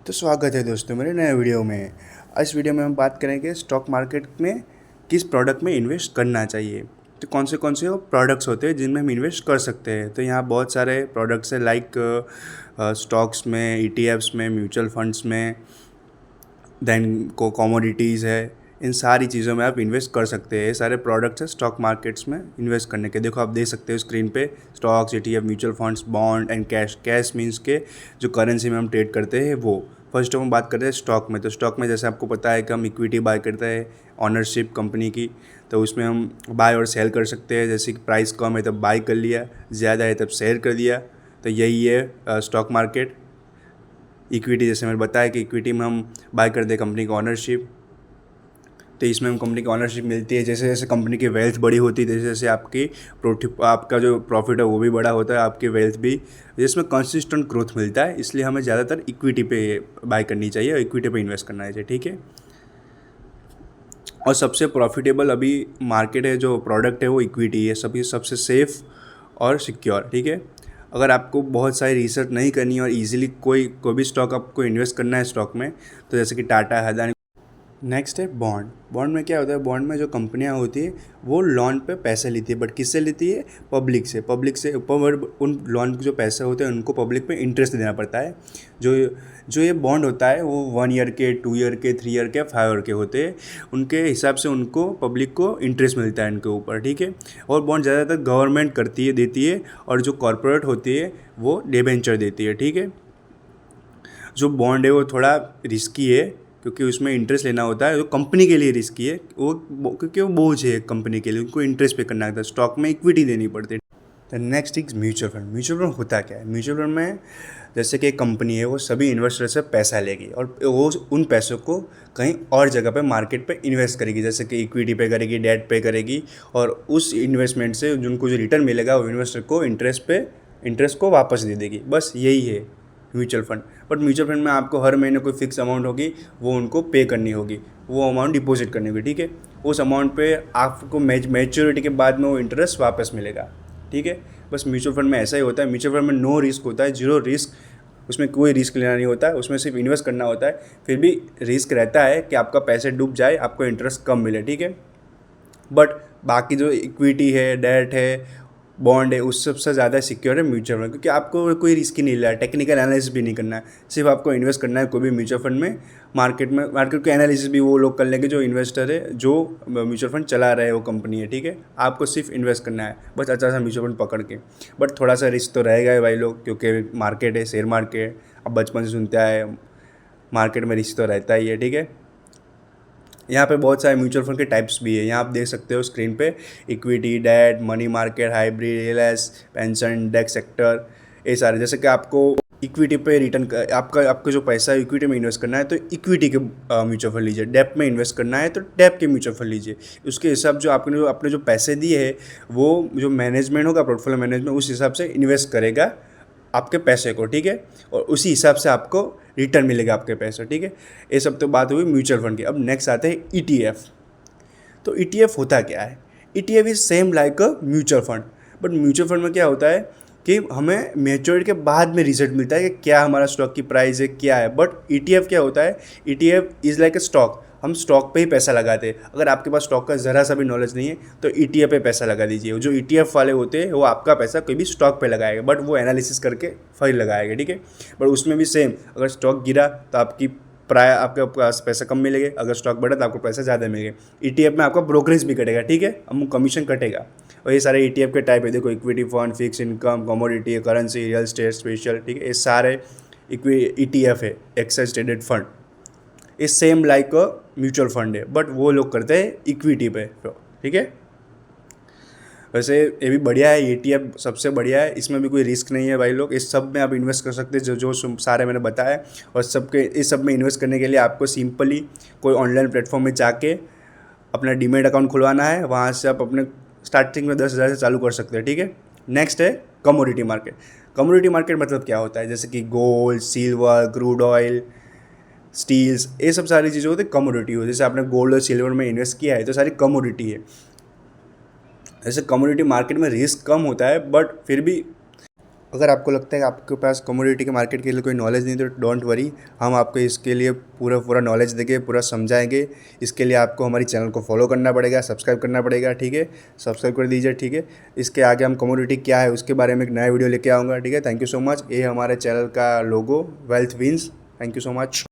तो स्वागत है दोस्तों मेरे नए वीडियो में। इस वीडियो में हम बात करेंगे स्टॉक मार्केट में किस प्रोडक्ट में इन्वेस्ट करना चाहिए। तो कौन से वो प्रोडक्ट्स होते हैं जिनमें हम इन्वेस्ट कर सकते हैं। तो यहाँ बहुत सारे प्रोडक्ट्स हैं लाइक स्टॉक्स में, ईटीएफ्स में, म्यूचुअल फंड्स में, देन कमोडिटीज़ है। इन सारी चीज़ों में आप इन्वेस्ट कर सकते हैं। ये सारे प्रोडक्ट्स हैं स्टॉक मार्केट्स में इन्वेस्ट करने के। देखो आप देख सकते हो स्क्रीन पे stocks, ETF, mutual funds, bond and cash. Cash means के जो करेंसी में हम ट्रेड करते हैं वो। फर्स्ट हम बात करते हैं स्टॉक में। तो स्टॉक में जैसे आपको पता है कि हम इक्विटी बाय करते हैं ऑनरशिप कंपनी की, तो उसमें हम बाय और सेल कर सकते हैं। जैसे कि प्राइस कम है तब बाय कर लिया, ज़्यादा है तब सेल कर दिया। तो यही है स्टॉक मार्केट। इक्विटी जैसे मैंने बताया कि इक्विटी में हम बाय करते हैं कंपनी की ऑनरशिप, तो इसमें हम कंपनी की ऑनरशिप मिलती है। जैसे जैसे कंपनी की वेल्थ बड़ी होती है, जैसे जैसे आपका जो प्रॉफिट है वो भी बड़ा होता है, आपकी वेल्थ भी, जिसमें कंसिस्टेंट ग्रोथ मिलता है। इसलिए हमें ज़्यादातर इक्विटी पे बाय करनी चाहिए और इक्विटी पे इन्वेस्ट करना चाहिए, ठीक है। और सबसे प्रॉफिटेबल अभी मार्केट है जो प्रोडक्ट है वो इक्विटी है, सभी सबसे सेफ़ और सिक्योर, ठीक है। अगर आपको बहुत सारी रिसर्च नहीं करनी है और इजीली कोई भी स्टॉक आपको इन्वेस्ट करना है स्टॉक में, तो जैसे कि टाटा है, अदानी। नेक्स्ट है बॉन्ड। बॉन्ड में क्या होता है, बॉन्ड में जो कंपनियां होती है वो लोन पे पैसे लेती है, बट किससे लेती है? पब्लिक से ऊपर उन लोन के जो पैसे होते हैं उनको पब्लिक पे इंटरेस्ट देना पड़ता है। जो जो ये बॉन्ड होता है वो 1 ईयर के, 2 ईयर के, 3 ईयर के, 5 ईयर के होते हैं। उनके हिसाब से उनको पब्लिक को इंटरेस्ट मिलता है इनके ऊपर, ठीक है। और बॉन्ड ज़्यादातर गवर्नमेंट देती है, और जो कॉरपोरेट होती है वो डिबेंचर देती है, ठीक है। जो बॉन्ड है वो थोड़ा रिस्की है क्योंकि उसमें इंटरेस्ट लेना होता है। जो कंपनी के लिए रिस्की है वो, क्योंकि वो बोझ है कंपनी के लिए, उनको इंटरेस्ट पे करना होता है। स्टॉक में इक्विटी देनी पड़ती है। तो next is mutual fund. Mutual fund होता क्या है? म्यूचुअल फंड में जैसे कि एक कंपनी है वो सभी इन्वेस्टर से पैसा लेगी और वो उन पैसों को कहीं और जगह पे मार्केट पे इन्वेस्ट करेगी, जैसे कि इक्विटी पे करेगी, डेट पे करेगी, और उस इन्वेस्टमेंट से उनको जो रिटर्न मिलेगा वो इन्वेस्टर को इंटरेस्ट को वापस दे देगी। बस यही है mutual fund. But mutual fund में आपको हर महीने कोई फिक्स अमाउंट होगी, वो उनको पे करनी होगी, वो अमाउंट डिपॉजिट करनी होगी, ठीक है। उस अमाउंट पे आपको मैच्योरिटी के बाद में वो इंटरेस्ट वापस मिलेगा, ठीक है। बस म्यूचुअल फंड में ऐसा ही होता है। म्यूचुअल फंड में नो रिस्क होता है, जीरो रिस्क। उसमें कोई रिस्क लेना नहीं होता है, उसमें सिर्फ इन्वेस्ट करना होता है। फिर भी रिस्क रहता है कि आपका पैसे डूब जाए, आपको इंटरेस्ट कम मिले, ठीक है। बट बाकी जो इक्विटी है, डेट है, बॉन्ड है, उस सबसे ज़्यादा सिक्योर है म्यूचुअल फंड, क्योंकि आपको कोई रिस्क ही नहीं लिया है, टेक्निकल एनालिसिस भी नहीं करना है, सिर्फ आपको इन्वेस्ट करना है कोई भी म्यूचुअल फंड में। मार्केट के एनालिसिस भी वो लोग कर लेंगे जो इन्वेस्टर है, जो म्यूचुअल फंड चला रहे हैं वो कंपनी है, ठीक है। आपको सिर्फ इन्वेस्ट करना है बस अच्छा सा म्यूचुअल फंड पकड़ के। बट थोड़ा सा रिस्क तो रहेगा है भाई लोग, क्योंकि मार्केट है, शेयर मार्केट, अब बचपन से सुनते आए, मार्केट में रिस्क तो रहता ही है, ठीक है। यहाँ पे बहुत सारे म्यूचुअल फंड के टाइप्स भी है, यहाँ आप देख सकते हो स्क्रीन पे। Equity, debt, money market, hybrid, ELSS, pension, index, sector, ये सारे। जैसे कि आपको इक्विटी पे रिटर्न आपका जो पैसा है इक्विटी में इन्वेस्ट करना है तो इक्विटी के म्यूचुअल फंड लीजिए। डेप में इन्वेस्ट करना है तो डेप के म्यूचुअल फंड लीजिए। उसके हिसाब जो आपने जो पैसे दिए हैं वो जो मैनेजमेंट होगा, पोर्टफोलियो मैनेजमेंट, उस हिसाब से इन्वेस्ट करेगा आपके पैसे को, ठीक है। और उसी हिसाब से आपको रिटर्न मिलेगा आपके पैसे, ठीक है। ये सब तो बात हुई म्यूचुअल फंड की। अब नेक्स्ट आते हैं ईटीएफ। तो ईटीएफ होता क्या है? ETF is same like a mutual fund, but mutual fund में क्या होता है कि हमें मैच्योरिटी के बाद में रिजल्ट मिलता है कि क्या हमारा स्टॉक की प्राइस है, क्या है। बट ईटीएफ क्या होता है? ETF is like a stock. हम स्टॉक पे ही पैसा लगाते हैं। अगर आपके पास स्टॉक का ज़रा सा भी नॉलेज नहीं है तो ईटीएफ पे पैसा लगा दीजिए। जो ईटीएफ वाले होते हैं वो आपका पैसा कोई भी स्टॉक पे लगाएगा, बट वो एनालिसिस करके फिर लगाएगा, ठीक है। बट उसमें भी सेम, अगर स्टॉक गिरा तो आपके पास पैसा कम मिलेगा, अगर स्टॉक बढ़ा तो आपको पैसा ज़्यादा मिलेगा। ईटीएफ में आपका ब्रोकरेज भी कटेगा, ठीक है, अमुक कमीशन कटेगा। और ये सारे ईटीएफ के टाइप है, देखो equity fund, fix income, commodity, currency, real estate, special, ठीक है। ये सारे ईटीएफ है, एक्सचेंज ट्रेडेड फंड। ये same like a mutual fund है, बट वो लोग करते हैं इक्विटी पे, ठीक है। वैसे ये भी बढ़िया है, ईटीएफ सबसे बढ़िया है, इसमें भी कोई रिस्क नहीं है भाई लोग। इस सब में आप इन्वेस्ट कर सकते हैं जो सारे मैंने बताया। और इस सब में इन्वेस्ट करने के लिए आपको सिंपली कोई ऑनलाइन प्लेटफॉर्म में जाके अपना डीमेट अकाउंट खुलवाना है, वहाँ से आप अपने स्टार्टिंग में 10,000 से चालू कर सकते हैं, ठीक है। नेक्स्ट है कमोडिटी मार्केट। कमोडिटी मार्केट मतलब क्या होता है? जैसे कि gold, silver, crude oil, steels, ये सब सारी चीज़ें होती है कमोडिटी हो। जैसे आपने गोल्ड और सिल्वर में इन्वेस्ट किया है तो सारी कमोडिटी है। जैसे कमोडिटी मार्केट में रिस्क कम होता है, बट फिर भी अगर आपको लगता है कि आपके पास कमोडिटी के मार्केट के लिए कोई नॉलेज नहीं तो डोंट वरी, हम आपको इसके लिए पूरा नॉलेज देंगे, पूरा समझाएंगे। इसके लिए आपको हमारी चैनल को फॉलो करना पड़ेगा, सब्सक्राइब करना पड़ेगा, ठीक है, सब्सक्राइब कर दीजिए, ठीक है। इसके आगे हम कमोडिटी क्या है उसके बारे में एक नया वीडियो लेके आऊँगा, ठीक है। Thank you so much. ये हमारे चैनल का logo wealth wins. Thank you so much.